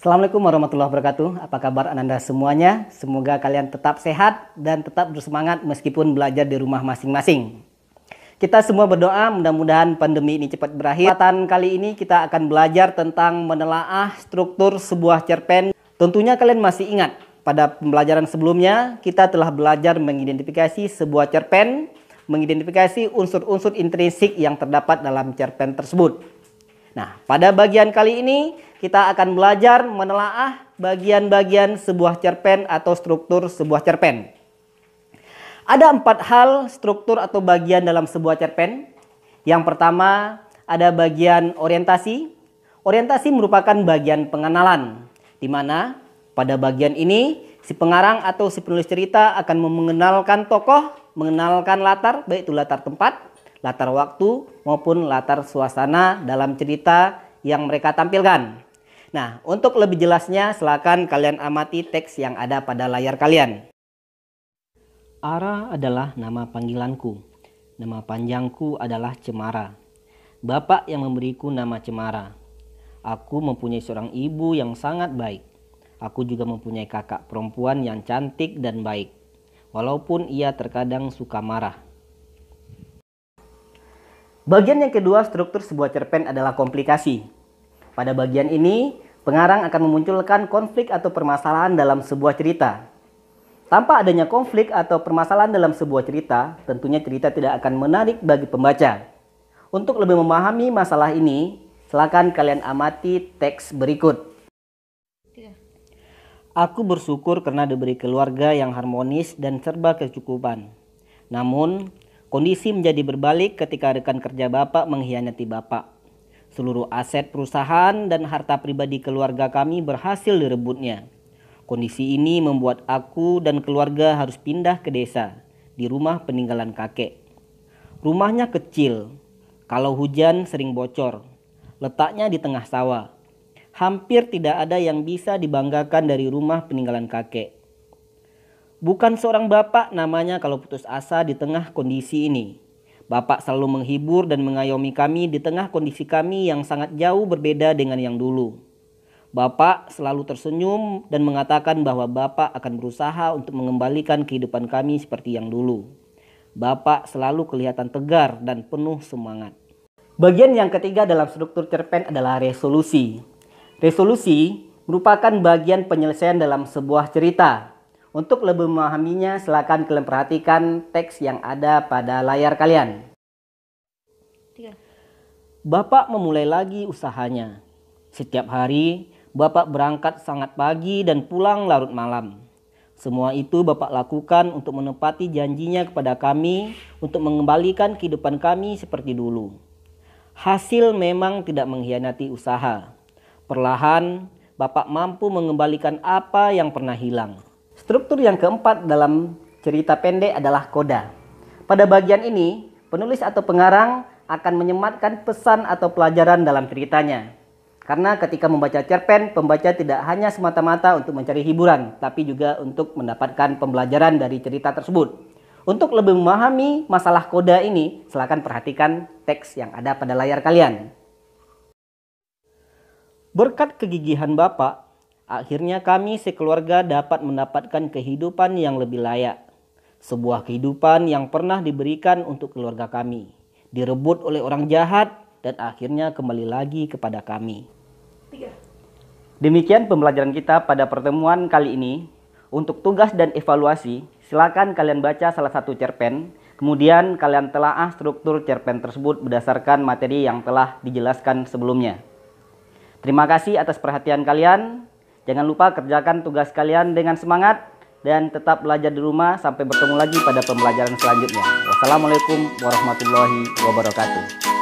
Assalamualaikum warahmatullahi wabarakatuh. Apa kabar Ananda semuanya? Semoga kalian tetap sehat dan tetap bersemangat meskipun belajar di rumah masing-masing. Kita semua berdoa mudah-mudahan pandemi ini cepat berakhir. Kesempatan kali ini kita akan belajar tentang menelaah struktur sebuah cerpen. Tentunya kalian masih ingat pada pembelajaran sebelumnya kita telah belajar mengidentifikasi sebuah cerpen, mengidentifikasi unsur-unsur intrinsik yang terdapat dalam cerpen tersebut. Nah, pada bagian kali ini kita akan belajar menelaah bagian-bagian sebuah cerpen atau struktur sebuah cerpen. Ada 4 hal struktur atau bagian dalam sebuah cerpen. Yang pertama ada bagian orientasi. Orientasi merupakan bagian pengenalan, di mana pada bagian ini si pengarang atau si penulis cerita akan mengenalkan tokoh, mengenalkan latar, baik itu latar tempat, latar waktu maupun latar suasana dalam cerita yang mereka tampilkan. Nah, untuk lebih jelasnya silakan kalian amati teks yang ada pada layar kalian. Ara adalah nama panggilanku. Nama panjangku adalah Cemara. Bapak yang memberiku nama Cemara. Aku mempunyai seorang ibu yang sangat baik. Aku juga mempunyai kakak perempuan yang cantik dan baik. Walaupun ia terkadang suka marah. Bagian yang kedua struktur sebuah cerpen adalah komplikasi. Pada bagian ini, pengarang akan memunculkan konflik atau permasalahan dalam sebuah cerita. Tanpa adanya konflik atau permasalahan dalam sebuah cerita, tentunya cerita tidak akan menarik bagi pembaca. Untuk lebih memahami masalah ini, silakan kalian amati teks berikut. Aku bersyukur karena diberi keluarga yang harmonis dan serba kecukupan. Namun, kondisi menjadi berbalik ketika rekan kerja Bapak mengkhianati Bapak. Seluruh aset perusahaan dan harta pribadi keluarga kami berhasil direbutnya. Kondisi ini membuat aku dan keluarga harus pindah ke desa, di rumah peninggalan kakek. Rumahnya kecil, kalau hujan sering bocor, letaknya di tengah sawah. Hampir tidak ada yang bisa dibanggakan dari rumah peninggalan kakek. Bukan seorang bapak namanya kalau putus asa di tengah kondisi ini. Bapak selalu menghibur dan mengayomi kami di tengah kondisi kami yang sangat jauh berbeda dengan yang dulu. Bapak selalu tersenyum dan mengatakan bahwa Bapak akan berusaha untuk mengembalikan kehidupan kami seperti yang dulu. Bapak selalu kelihatan tegar dan penuh semangat. Bagian yang ketiga dalam struktur cerpen adalah resolusi. Resolusi merupakan bagian penyelesaian dalam sebuah cerita. Untuk lebih memahaminya, silakan kalian perhatikan teks yang ada pada layar kalian. Bapak memulai lagi usahanya. Setiap hari, Bapak berangkat sangat pagi dan pulang larut malam. Semua itu Bapak lakukan untuk menepati janjinya kepada kami untuk mengembalikan kehidupan kami seperti dulu. Hasil memang tidak mengkhianati usaha. Perlahan, Bapak mampu mengembalikan apa yang pernah hilang. Struktur yang keempat dalam cerita pendek adalah koda. Pada bagian ini, penulis atau pengarang akan menyematkan pesan atau pelajaran dalam ceritanya. Karena ketika membaca cerpen, pembaca tidak hanya semata-mata untuk mencari hiburan, tapi juga untuk mendapatkan pembelajaran dari cerita tersebut. Untuk lebih memahami masalah koda ini, silakan perhatikan teks yang ada pada layar kalian. Berkat kegigihan Bapak, akhirnya kami sekeluarga dapat mendapatkan kehidupan yang lebih layak. Sebuah kehidupan yang pernah diberikan untuk keluarga kami, direbut oleh orang jahat dan akhirnya kembali lagi kepada kami. Demikian pembelajaran kita pada pertemuan kali ini. Untuk tugas dan evaluasi, silakan kalian baca salah satu cerpen, kemudian kalian telaah struktur cerpen tersebut berdasarkan materi yang telah dijelaskan sebelumnya. Terima kasih atas perhatian kalian. Jangan lupa kerjakan tugas kalian dengan semangat dan tetap belajar di rumah. Sampai bertemu lagi pada pembelajaran selanjutnya. Wassalamualaikum warahmatullahi wabarakatuh.